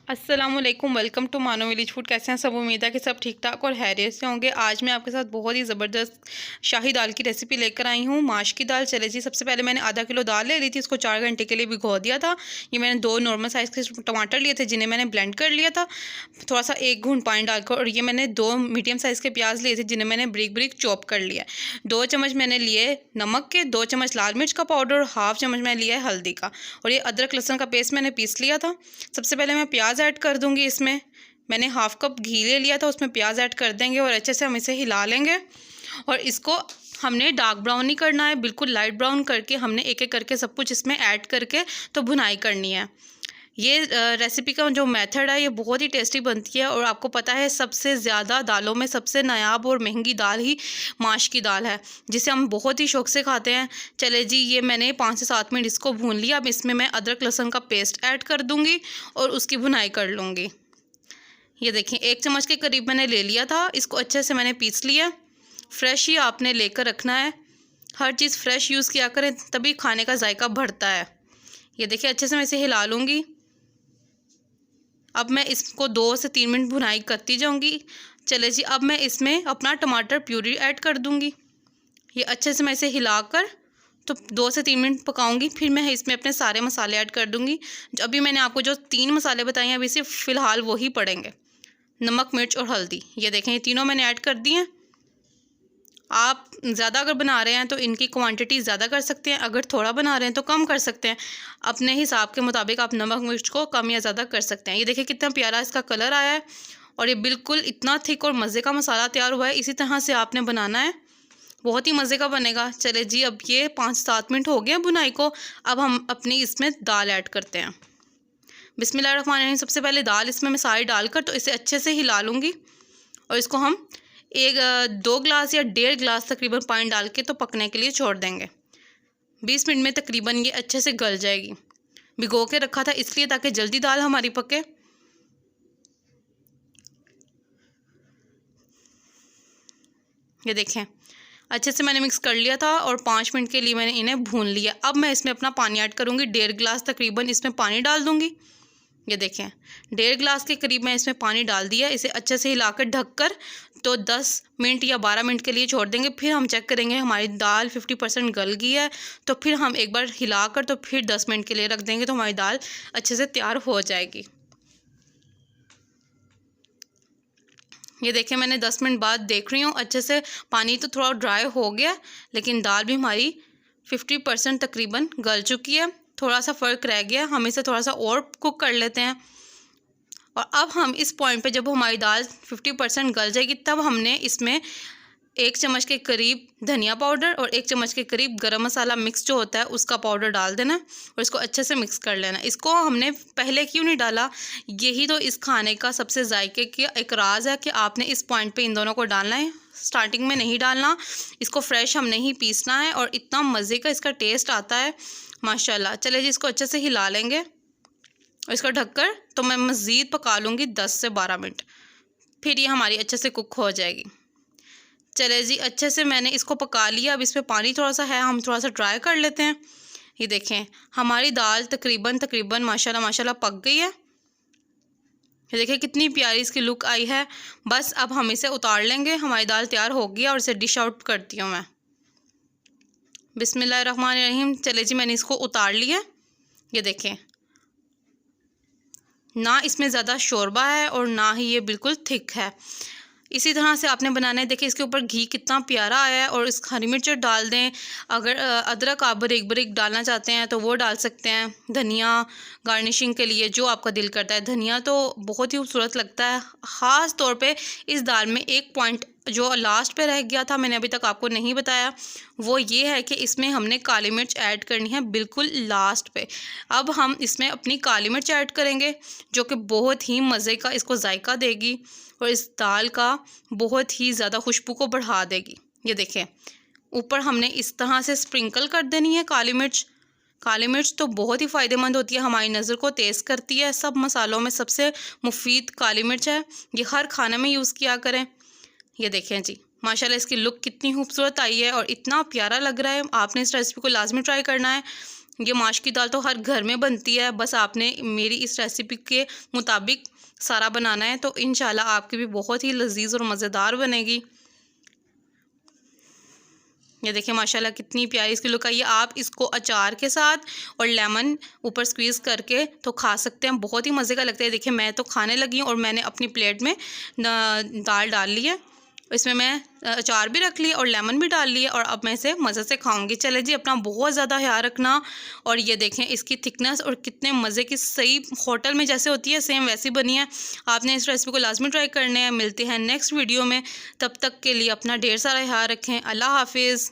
अस्सलामुअलैकुम, welcome to मानो village food. कैसे हैं सब? उम्मीद है कि सब ठीक ठाक और खैरियत से होंगे। आज मैं आपके साथ बहुत ही ज़बरदस्त शाही दाल की रेसिपी लेकर आई हूँ। माश की दाल। चले जी, सबसे पहले मैंने आधा किलो दाल ले ली थी, इसको 4 घंटे के लिए भिगो दिया था। ये मैंने 2 नॉर्मल साइज़ के टमाटर लिए थे, जिन्हें मैंने ब्लेंड कर लिया था थोड़ा सा 1 घूंट पानी डालकर। और ये मैंने 2 मीडियम साइज़ के प्याज लिए थे, जिन्हें मैंने ब्रिक ब्रिक चॉप कर लिया। 2 चम्मच मैंने लिए नमक के, 2 चम्मच लाल मिर्च का पाउडर और हाफ चम्मच मैंने लिया है हल्दी का। और ये अदरक लहसुन का पेस्ट मैंने पीस लिया था। सबसे पहले मैं प्याज ऐड कर दूंगी। इसमें मैंने हाफ कप घी ले लिया था, उसमें प्याज ऐड कर देंगे और अच्छे से हम इसे हिला लेंगे। और इसको हमने डार्क ब्राउन नहीं करना है, बिल्कुल लाइट ब्राउन करके हमने एक एक करके सब कुछ इसमें ऐड करके तो भुनाई करनी है। ये रेसिपी का जो मेथड है ये बहुत ही टेस्टी बनती है। और आपको पता है सबसे ज़्यादा दालों में सबसे नायाब और महंगी दाल ही माश की दाल है, जिसे हम बहुत ही शौक से खाते हैं। चले जी, ये मैंने 5 से 7 मिनट इसको भून लिया। अब इसमें मैं अदरक लहसुन का पेस्ट ऐड कर दूँगी और उसकी भुनाई कर लूँगी। ये देखिए 1 चम्मच के करीब मैंने ले लिया था, इसको अच्छे से मैंने पीस लिया। फ्रेश ही आपने लेकर रखना है, हर चीज़ फ्रेश यूज़ किया करें, तभी खाने का जायका बढ़ता है। ये देखिए अच्छे से मैं इसे हिला लूँगी। अब मैं इसको 2 से 3 मिनट भुनाई करती जाऊँगी। चले जी, अब मैं इसमें अपना टमाटर प्यूरी ऐड कर दूँगी। ये अच्छे से मैं इसे हिलाकर तो 2 से 3 मिनट पकाऊंगी। फिर मैं इसमें अपने सारे मसाले ऐड कर दूँगी। जो अभी मैंने आपको जो 3 मसाले बताए हैं, अभी सिर्फ फ़िलहाल वही पड़ेंगे, नमक, मिर्च और हल्दी। ये देखें, ये तीनों मैंने ऐड कर दिए हैं। आप ज़्यादा अगर बना रहे हैं तो इनकी क्वांटिटी ज़्यादा कर सकते हैं, अगर थोड़ा बना रहे हैं तो कम कर सकते हैं। अपने हिसाब के मुताबिक आप नमक मिर्च को कम या ज़्यादा कर सकते हैं। ये देखिए कितना प्यारा इसका कलर आया है और ये बिल्कुल इतना थिक और मज़े का मसाला तैयार हुआ है। इसी तरह से आपने बनाना है, बहुत ही मज़े का बनेगा। चले जी, अब ये 5-7 मिनट हो गए बुनाई को। अब हम अपनी इसमें दाल ऐड करते हैं। बिस्मिल्लाहिर्रहमानिर्रहीम। सबसे पहले दाल इसमें मैं सारी डालकर तो इसे अच्छे से हिला लूँगी। और इसको हम 2 गिलास या 1.5 गिलास तकरीबन पानी डाल के तो पकने के लिए छोड़ देंगे। 20 मिनट में तकरीबन ये अच्छे से गल जाएगी। भिगो के रखा था इसलिए ताकि जल्दी दाल हमारी पके। ये देखें अच्छे से मैंने मिक्स कर लिया था और 5 मिनट के लिए मैंने इन्हें भून लिया। अब मैं इसमें अपना पानी ऐड करूँगी। 1.5 गिलास तकरीबन इसमें पानी डाल दूँगी। ये देखें 1.5 गिलास के करीब मैं इसमें पानी डाल दिया। इसे अच्छे से हिलाकर ढककर तो 10 मिनट या 12 मिनट के लिए छोड़ देंगे। फिर हम चेक करेंगे हमारी दाल 50% गल गई है, तो फिर हम एक बार हिलाकर तो फिर 10 मिनट के लिए रख देंगे, तो हमारी दाल अच्छे से तैयार हो जाएगी। ये देखें मैंने 10 मिनट बाद देख रही हूँ अच्छे से पानी तो थोड़ा ड्राई हो गया, लेकिन दाल भी हमारी 50% तकरीबन गल चुकी है। थोड़ा सा फ़र्क रह गया, हम इसे थोड़ा सा और कुक कर लेते हैं। और अब हम इस पॉइंट पे जब हमारी दाल 50% गल जाएगी, तब हमने इसमें 1 चम्मच के करीब धनिया पाउडर और 1 चम्मच के करीब गरम मसाला मिक्स जो होता है उसका पाउडर डाल देना और इसको अच्छे से मिक्स कर लेना। इसको हमने पहले क्यों नहीं डाला, यही तो इस खाने का सबसे जायके की एक राज है कि आपने इस पॉइंट पे इन दोनों को डालना है, स्टार्टिंग में नहीं डालना। इसको फ्रेश हमने ही पीसना है और इतना मज़े का इसका टेस्ट आता है माशाल्लाह। चले जी, इसको अच्छे से हिला लेंगे और इसको ढककर तो मैं मज़ीद पका लूँगी 10 से 12 मिनट, फिर ये हमारी अच्छे से कुक हो जाएगी। चले जी, अच्छे से मैंने इसको पका लिया। अब इसमें पानी थोड़ा सा है, हम थोड़ा सा ड्राई कर लेते हैं। ये देखें हमारी दाल तकरीबन माशाल्लाह माशाल्लाह पक गई है। ये देखें कितनी प्यारी इसकी लुक आई है। बस अब हम इसे उतार लेंगे, हमारी दाल तैयार हो गई है और इसे डिश आउट करती हूँ मैं। बिस्मिल्लाहिर्रहमानिर्रहीम। चले जी, मैंने इसको उतार लिया। ये देखें ना इसमें ज़्यादा शोरबा है और ना ही ये बिल्कुल थिक है। इसी तरह से आपने बनाना है। देखिए इसके ऊपर घी कितना प्यारा आया है। और इस हरी मिर्च डाल दें, अगर अदरक आप बारीक बारीक डालना चाहते हैं तो वो डाल सकते हैं। धनिया गार्निशिंग के लिए जो आपका दिल करता है, धनिया तो बहुत ही खूबसूरत लगता है। ख़ास तौर पे इस दाल में एक पॉइंट जो लास्ट पे रह गया था, मैंने अभी तक आपको नहीं बताया, वो ये है कि इसमें हमने काली मिर्च ऐड करनी है बिल्कुल लास्ट पे। अब हम इसमें अपनी काली मिर्च ऐड करेंगे जो कि बहुत ही मज़े का इसको जायका देगी और इस दाल का बहुत ही ज़्यादा खुशबू को बढ़ा देगी। ये देखें ऊपर हमने इस तरह से स्प्रिंकल कर देनी है काली मिर्च। काली मिर्च तो बहुत ही फ़ायदेमंद होती है, हमारी नज़र को तेज़ करती है। सब मसालों में सबसे मुफीद काली मिर्च है, ये हर खाने में यूज़ किया करें। ये देखें जी माशाल्लाह इसकी लुक कितनी खूबसूरत आई है और इतना प्यारा लग रहा है। आपने इस रेसिपी को लाजमी ट्राई करना है। ये माश की दाल तो हर घर में बनती है, बस आपने मेरी इस रेसिपी के मुताबिक सारा बनाना है, तो इंशाल्लाह आपकी भी बहुत ही लजीज और मज़ेदार बनेगी। ये देखिए माशाल्लाह कितनी प्यारी इसकी लुक आई है। आप इसको अचार के साथ और लेमन ऊपर स्क्वीज़ करके तो खा सकते हैं, बहुत ही मज़े का लगता है। देखिए मैं तो खाने लगी हूँ और मैंने अपनी प्लेट में दाल डाल ली है, इसमें मैं अचार भी रख लिया और लेमन भी डाल लिया और अब मैं इसे मज़े से खाऊंगी। चले जी, अपना बहुत ज़्यादा ख्याल रखना। और ये देखें इसकी थिकनेस और कितने मज़े की, सही होटल में जैसे होती है सेम वैसी बनी है। आपने इस रेसिपी को लाजमी ट्राई करने हैं। मिलते हैं नेक्स्ट वीडियो में, तब तक के लिए अपना ढेर सारा ख्याल रखें। अल्लाह हाफिज़।